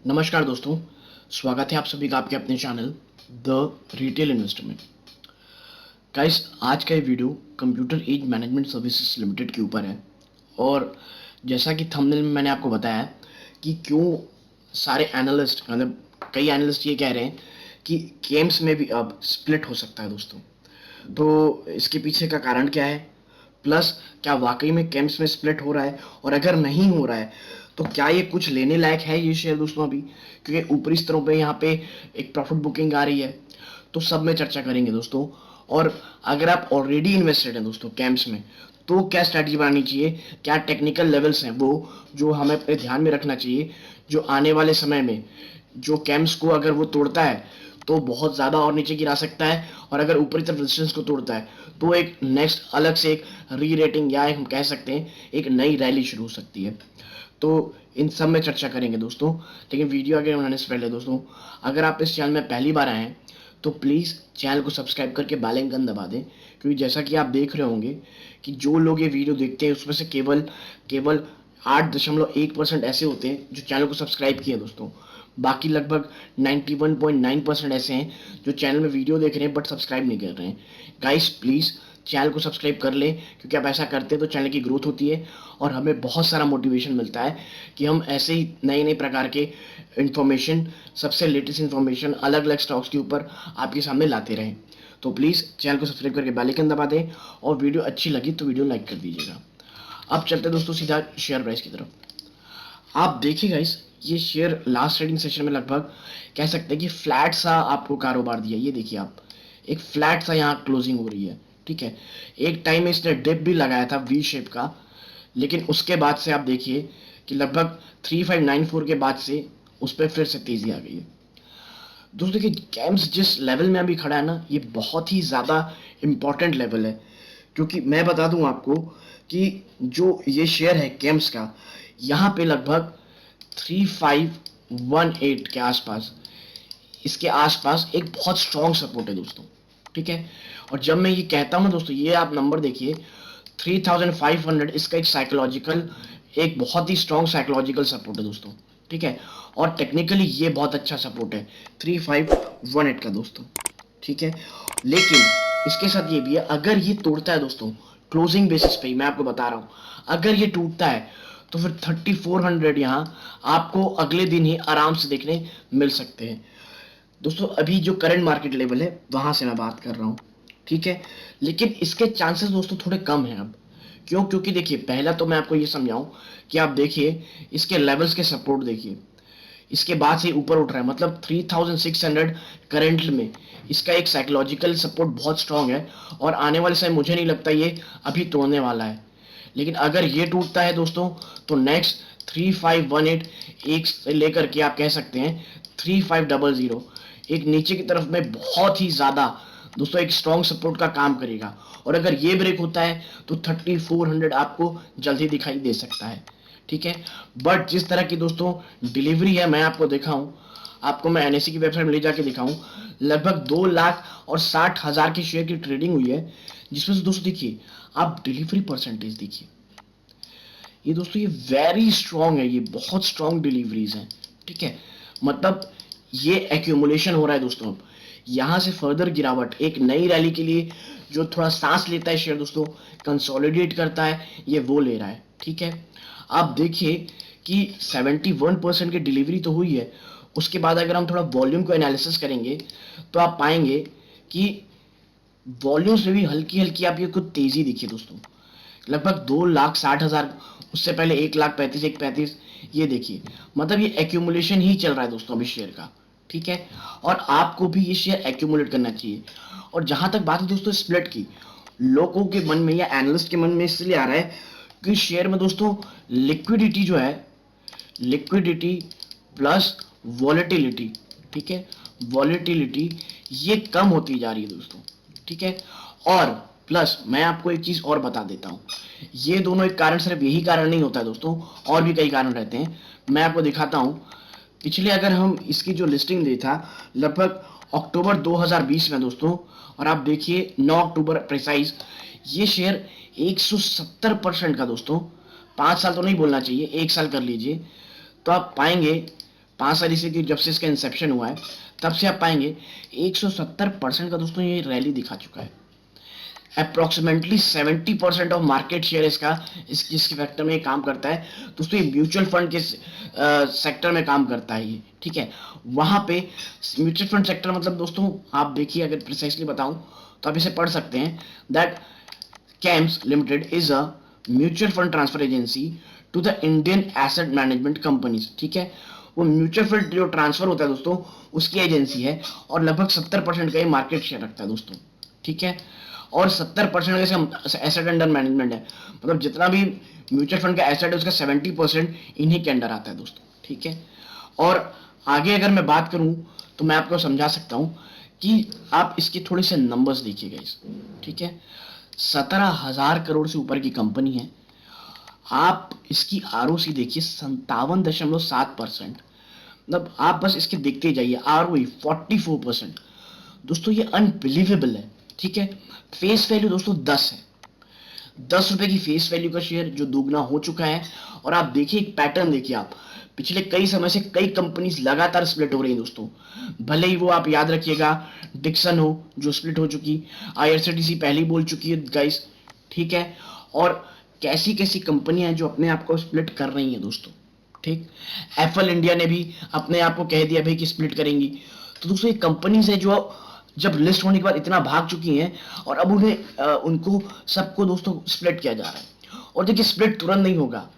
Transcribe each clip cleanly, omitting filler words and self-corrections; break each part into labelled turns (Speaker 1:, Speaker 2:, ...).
Speaker 1: नमस्कार दोस्तों, स्वागत है आप सभी का आपके अपने चैनल द रिटेल इन्वेस्टर में। गाइस, आज का ये video computer age management services limited के ऊपर है। और जैसा कि थंबनेल में मैंने आपको बताया कि क्यों सारे एनालिस्ट मतलब कई एनालिस्ट ये कह रहे हैं कि गेम्स में भी अब स्प्लिट हो सकता है दोस्तों। तो इसके पीछे का कारण क्या है, प्लस क्या वाकई में गेम्स में स्प्लिट हो रहा है, और अगर नहीं हो रहा है तो क्या ये कुछ लेने लायक है ये शेयर दोस्तों अभी, क्योंकि ऊपरी स्तरों पे यहाँ पे एक प्रॉफिट बुकिंग आ रही है। तो सब में चर्चा करेंगे दोस्तों। और अगर आप ऑलरेडी इन्वेस्टेड हैं दोस्तों कैम्प्स में, तो क्या स्ट्रैटेजी बनानी चाहिए, क्या टेक्निकल लेवल्स हैं वो जो हमें अपने ध्यान में रखना चाहिए, जो आने वाले समय में जो कैम्प्स को अगर वो तोड़ता है तो बहुत ज़्यादा और नीचे गिरा सकता है, और अगर ऊपरी तरफ रेजिस्टेंस को तोड़ता है तो एक नेक्स्ट अलग से एक री रेटिंग या हम कह सकते हैं एक नई रैली शुरू हो सकती है। तो इन सब में चर्चा करेंगे दोस्तों। लेकिन वीडियो आगे बनाने से पहले दोस्तों, अगर आप इस चैनल में पहली बार आए हैं तो प्लीज़ चैनल को सब्सक्राइब करके बेल आइकन दबा दें, क्योंकि जैसा कि आप देख रहे होंगे कि जो लोग ये वीडियो देखते हैं उसमें से केवल केवल 8.1% ऐसे होते हैं जो चैनल को सब्सक्राइब किए दोस्तों। बाकी लगभग 91.9% ऐसे हैं जो चैनल में वीडियो देख रहे हैं बट सब्सक्राइब नहीं कर रहे हैं। गाइस, प्लीज़ चैनल को सब्सक्राइब कर लें, क्योंकि आप ऐसा करते हैं तो चैनल की ग्रोथ होती है और हमें बहुत सारा मोटिवेशन मिलता है कि हम ऐसे ही नए नए प्रकार के इन्फॉर्मेशन, सबसे लेटेस्ट इन्फॉर्मेशन अलग अलग स्टॉक्स के ऊपर आपके सामने लाते रहें। तो प्लीज़ चैनल को सब्सक्राइब करके बेल आइकन दबा दें, और वीडियो अच्छी लगी तो वीडियो लाइक कर दीजिएगा। अब चलते हैं दोस्तों सीधा शेयर प्राइस की तरफ। आप देखिए गाइस, ये शेयर लास्ट ट्रेडिंग सेशन में लगभग कह सकते हैं कि फ्लैट सा आपको कारोबार दिया। ये देखिए आप, एक फ्लैट सा यहाँ क्लोजिंग हो रही है, ठीक है। एक टाइम में इसने डिप भी लगाया था वी शेप का, लेकिन उसके बाद से आप देखिए कि लगभग 3594 के बाद से उस पर फिर से तेजी आ गई है दोस्तों। देखिए गेम्स जिस लेवल में अभी खड़ा है ना, ये बहुत ही ज़्यादा इम्पॉर्टेंट लेवल है। क्योंकि मैं बता दूं आपको कि जो ये शेयर है गेम्स का, यहाँ पे लगभग 3518 के आसपास, इसके आसपास एक बहुत स्ट्रॉन्ग सपोर्ट है दोस्तों, ठीक है। और जब मैं ये कहता हूँ दोस्तों, ये आप नंबर देखिए 3500, इसका एक साइकोलॉजिकल, एक बहुत ही स्ट्रॉन्ग साइकोलॉजिकल सपोर्ट है दोस्तों, ठीक है। और टेक्निकली ये बहुत अच्छा सपोर्ट है 3518 का दोस्तों, ठीक है। लेकिन इसके साथ ये भी है, अगर ये तोड़ता है दोस्तों क्लोजिंग बेसिस पे ही, मैं आपको बता रहा हूँ, अगर ये टूटता है तो फिर 3400 यहाँ आपको अगले दिन ही आराम से देखने मिल सकते हैं दोस्तों। अभी जो करंट मार्केट लेवल है वहां से मैं बात कर रहा हूँ, ठीक है। लेकिन इसके चांसेस दोस्तों थोड़े कम हैं अब। क्यों? क्योंकि देखिए, पहला तो मैं आपको ये समझाऊं कि आप देखिए इसके लेवल्स के सपोर्ट देखिए, इसके बाद से ऊपर उठ रहा है, मतलब 3600 करंट में इसका एक साइकोलॉजिकल सपोर्ट बहुत स्ट्रांग है। और आने वाले समय मुझे नहीं लगता ये अभी तोड़ने वाला है। लेकिन अगर ये टूटता है दोस्तों तो नेक्स्ट 3518 एक से लेकर के आप कह सकते हैं 3500 एक नीचे की तरफ में बहुत ही ज़्यादा दोस्तों एक स्ट्रॉन्ग सपोर्ट का काम करेगा। और अगर ये ब्रेक होता है तो 3400 आपको जल्दी दिखाई दे सकता है, ठीक है। बट जिस तरह की दोस्तों डिलीवरी है, मैं आपको दिखाऊं, आपको मैं एनएससी की वेबसाइट में ले जाके दिखाऊं, लगभग 2,60,000 की शेयर की ट्रेडिंग हुई है, जिसमें से दोस्तों देखिए आप डिलीवरी परसेंटेज देखिए, ये दोस्तों ये वेरी स्ट्रांग है, ये बहुत स्ट्रांग डिलीवरीज हैं, ठीक है। मतलब ये एक्यूमुलेशन हो रहा है दोस्तों। अब यहाँ से फर्दर गिरावट एक नई रैली के लिए जो थोड़ा सांस लेता है शेयर दोस्तों, कंसोलिडेट करता है, ये वो ले रहा है, ठीक है। आप देखिए कि 71% की डिलीवरी तो हुई है। उसके बाद अगर हम थोड़ा वॉल्यूम को एनालिसिस करेंगे तो आप पाएंगे कि वॉल्यूम्स में भी हल्की हल्की आप ये कुछ तेजी दिखी दोस्तों, लगभग 2,60,000, उससे पहले 1,35,000, 1,35,000, ये देखिए। मतलब ये एक्यूमुलेशन ही चल रहा है दोस्तों अभी शेयर का, ठीक है। और आपको भी ये शेयर एक्यूमुलेट करना चाहिए। और जहां तक बात है दोस्तों स्प्लिट की, लोगों के मन में या एनालिस्ट के मन में इसलिए आ रहा है कि शेयर में दोस्तों लिक्विडिटी जो है, लिक्विडिटी प्लस वॉलेटिलिटी, ठीक है, वॉलेटिलिटी ये कम होती जा रही है दोस्तों, ठीक है। और प्लस मैं आपको एक चीज और बता देता हूं, ये दोनों एक कारण, सिर्फ यही कारण नहीं होता है दोस्तों, और भी कई कारण रहते हैं। मैं आपको दिखाता हूं, पिछले अगर हम इसकी जो लिस्टिंग दे था लगभग अक्टूबर 2020 में दोस्तों, और आप देखिए 9 अक्टूबर प्रिसाइज, ये शेयर 170% का दोस्तों, 5 साल तो नहीं बोलना चाहिए, 1 साल कर लीजिए, तो आप पाएंगे 5 साल इसी की जब से इसका इंसेप्शन हुआ है तब से आप पाएंगे 170% का दोस्तों ये रैली दिखा चुका है। अप्रोक्सीमेटली 70% ऑफ मार्केट शेयर इसका जिसके फैक्टर में ये काम करता है दोस्तों, ये म्यूचुअल फंड के सेक्टर में काम करता है ये, ठीक है। वहां पे म्यूचुअल फंड सेक्टर मतलब दोस्तों आप देखिए, अगर प्रिसाइसली बताऊं तो आप इसे पढ़ सकते हैं that CAMS limited is a mutual fund transfer agency to the Indian asset management companies, ठीक है। वो म्यूचुअल फंड जो ट्रांसफर होता है दोस्तों उसकी एजेंसी है और लगभग 70% का ये मार्केट शेयर रखता है दोस्तों, ठीक है। और 70% जैसे एसेट अंडर मैनेजमेंट है, मतलब जितना भी म्यूचुअल फंड का एसेट है उसका 70% इन्हीं के अंडर आता है दोस्तों, ठीक है। और आगे अगर मैं बात करूं तो मैं आपको समझा सकता हूं कि आप इसके थोड़े से नंबर्स देखिएगा इस, ठीक है। 17,000 करोड़ से ऊपर की कंपनी है। आप इसकी आरओसी देखिए 57.7%, मतलब आप बस इसके देखते ही जाइए। आरओई 44%, दोस्तों ये अनबिलीवेबल है, ठीक है। फेस वैल्यू दोस्तों 10 है, 10 रुपए की फेस वैल्यू का शेयर जो दोगुना हो चुका है। और आप देखिए एक पैटर्न देखिए, आप पिछले कई समय से कई कंपनीज लगातार स्प्लिट हो रही हैं दोस्तों। भले ही वो आप याद रखिएगा डिक्सन हो जो स्प्लिट हो चुकी, आईआरसीटीसी पहले ही बोल चुकी है गाइस, ठीक है। और कैसी कैसी कंपनियां हैं जो अपने आप को स्प्लिट कर रही हैं दोस्तों, ठीक। एफएल इंडिया ने भी अपने आप को कह दिया भाई कि स्प्लिट करेंगी। तो दोस्तों ये कंपनीज है जो जब लिस्ट होने के बाद इतना भाग चुकी हैं और अब उन्हें उनको सबको दोस्तों स्प्लिट किया जा रहा है। और देखिए स्प्लिट तुरंत नहीं होगा,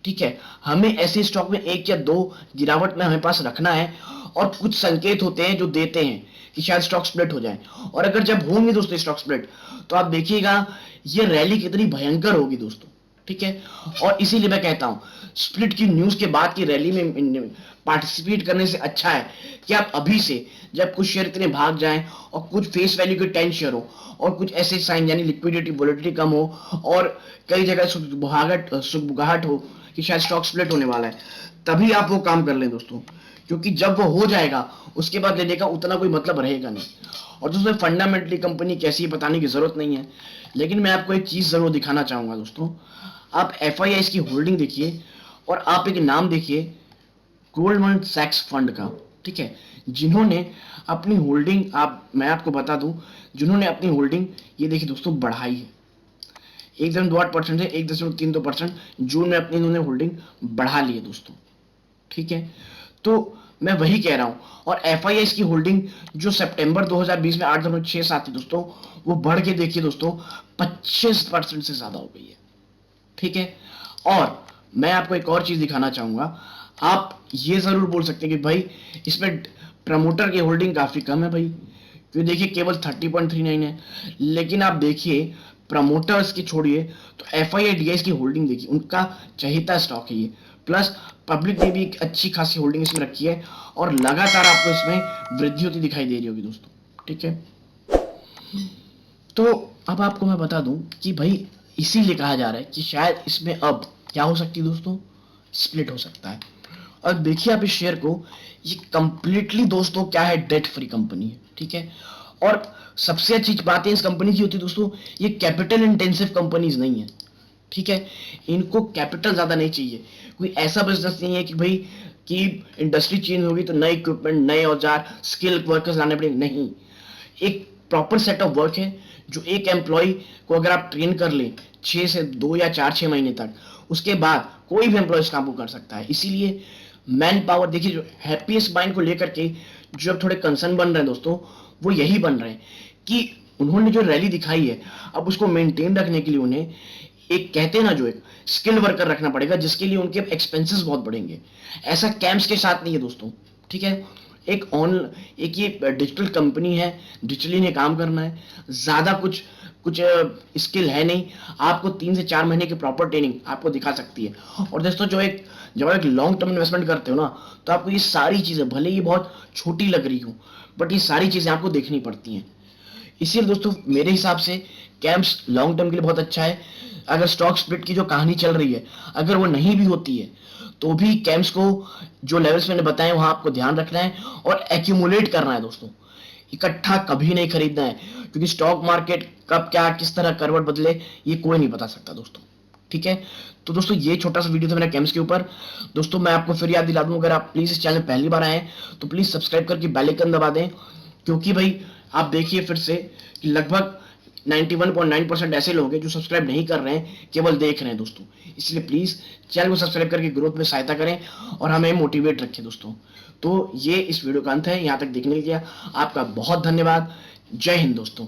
Speaker 1: ठीक है। हमें ऐसे स्टॉक में 1 या 2 गिरावट में हमें पास रखना है और कुछ संकेत होते हैं जो देते हैं कि शायद स्टॉक स्प्लिट हो जाए। और अगर जब होंगे दोस्तों स्टॉक स्प्लिट तो आप देखिएगा ये रैली कितनी भयंकर होगी दोस्तों, ठीक है। और इसीलिए मैं कहता हूं स्प्लिट की न्यूज के बाद की रैली में पार्टिसिपेट करने से अच्छा है कि आप अभी से, जब कुछ शेयर इतने भाग जाएं और कुछ फेस वैल्यू के 10 शेयर हो और कुछ ऐसे साइन यानी लिक्विडिटी वोलेटिलिटी कम हो और कई जगह सुगबुगाहट हो कि शायद स्टॉक स्प्लिट होने वाला है, तभी आप वो काम कर लें दोस्तों। क्योंकि जब वो हो जाएगा उसके बाद लेने का उतना कोई मतलब रहेगा नहीं। और दोस्तों फंडामेंटली कंपनी कैसी है बताने की जरूरत नहीं है, लेकिन मैं आपको एक चीज जरूर दिखाना चाहूंगा दोस्तों। आप एफआईआई की होल्डिंग देखिए और आप एक नाम देखिए गोल्डमैन सैक्स फंड का, ठीक है। जिन्होंने अपनी होल्डिंग मैं आपको बता दूं, जिन्होंने अपनी होल्डिंग ये देखिए दोस्तों बढ़ाई है 1.28% से 1.32% जून में अपनी इन्होंने होल्डिंग बढ़ा ली है दोस्तों, ठीक है। तो मैं वही कह रहा हूं। और एफआईआई की होल्डिंग जो सितंबर 2020 में 8.67 थी दोस्तों, वो बढ़ के देखिए दोस्तों 25% से ज्यादा हो गई है, ठीक है। और मैं आपको एक और चीज दिखाना चाहूंगा, आप ये जरूर बोल सकते हैं कि भाई इसमें प्रमोटर की होल्डिंग काफी कम है भाई, क्योंकि देखिए केवल 30.39 है। लेकिन आप देखिए प्रमोटर्स की छोड़िए तो एफआईआई की होल्डिंग देखिए, उनका चहेता स्टॉक है ये, प्लस पब्लिक ने भी एक अच्छी खासी होल्डिंग इसमें रखी है और लगातार आपको इसमें वृद्धि होती दिखाई दे रही होगी दोस्तों, ठीक है। तो अब आपको मैं बता दूं कि भाई इसीलिए कहा जा रहा है कि शायद इसमें अब क्या हो सकती है दोस्तों, स्प्लिट हो सकता है। और देखिए आप इस शेयर को, ये कंप्लीटली दोस्तों क्या है, डेट फ्री कंपनी है, ठीक है। और सबसे अच्छी बात है इस कंपनी की होती है दोस्तों, ये कैपिटल इंटेंसिव कंपनीज नहीं है, ठीक है। इनको कैपिटल ज्यादा नहीं चाहिए, कोई ऐसा बिजनेस नहीं है कि भाई कि इंडस्ट्री चेंज होगी तो नए इक्विपमेंट, नए औजार, स्किल वर्कर्स लाने पड़ेंगे, नहीं। एक प्रॉपर सेट ऑफ वर्क है जो एक एम्प्लॉय को अगर आप ट्रेन कर लें 6 से 2 या 4-6 महीने तक, उसके बाद कोई भी एम्प्लॉय इस काम को कर सकता है। इसीलिए मैन पावर देखिए, जो हैप्पीएस्ट माइंड को लेकर के जो अब थोड़े कंसर्न बन रहे हैं दोस्तों, वो यही बन रहे हैं कि उन्होंने जो रैली दिखाई है अब उसको मेंटेन रखने के लिए उन्हें एक कहते हैं ना जो एक स्किल वर्कर रखना पड़ेगा, जिसके लिए उनके एक्सपेंसेस बहुत बढ़ेंगे। ऐसा कैंप्स के साथ नहीं है दोस्तों, ठीक है। एक ये डिजिटल कंपनी है, डिजिटली ने काम करना है, ज्यादा कुछ कुछ स्किल है नहीं। आपको 3 से 4 महीने की प्रॉपर ट्रेनिंग आपको दिखा सकती है। और दोस्तों जब आप एक लॉन्ग टर्म इन्वेस्टमेंट करते हो ना, तो आपको ये सारी चीजें भले ही बहुत छोटी लग रही हो, बट ये सारी चीजें आपको देखनी पड़ती हैं। इसीलिए दोस्तों मेरे हिसाब से कैंप्स लॉन्ग टर्म के लिए बहुत अच्छा है। अगर स्टॉक स्प्लिट की जो कहानी चल रही है अगर वो नहीं भी होती है तो भी कैंप्स को जो लेवल्स मैंने बताए वहां आपको ध्यान रखना है और एक्यूमुलेट करना है दोस्तों, इकट्ठा कभी नहीं खरीदना है, क्योंकि स्टॉक मार्केट कब क्या किस तरह करवट बदले ये कोई नहीं बता सकता दोस्तों, ठीक है। तो दोस्तों ये छोटा सा वीडियो था मेरा केम्स के ऊपर। दोस्तों मैं आपको फिर याद दिला दूं, अगर आप प्लीज इस चैनल पहली बार आए हैं तो प्लीज सब्सक्राइब करके बेल आइकन दबा दें, क्योंकि भाई आप देखिए फिर से कि लगभग 91.9% ऐसे लोग हैं जो सब्सक्राइब नहीं कर रहे हैं, केवल देख रहे हैं दोस्तों। इसलिए प्लीज चैनल को सब्सक्राइब करके ग्रोथ में सहायता करें और हमें मोटिवेट रखें दोस्तों। तो ये इस वीडियो का अंत है। यहाँ तक देखने के लिए आपका बहुत धन्यवाद। जय हिंद दोस्तों।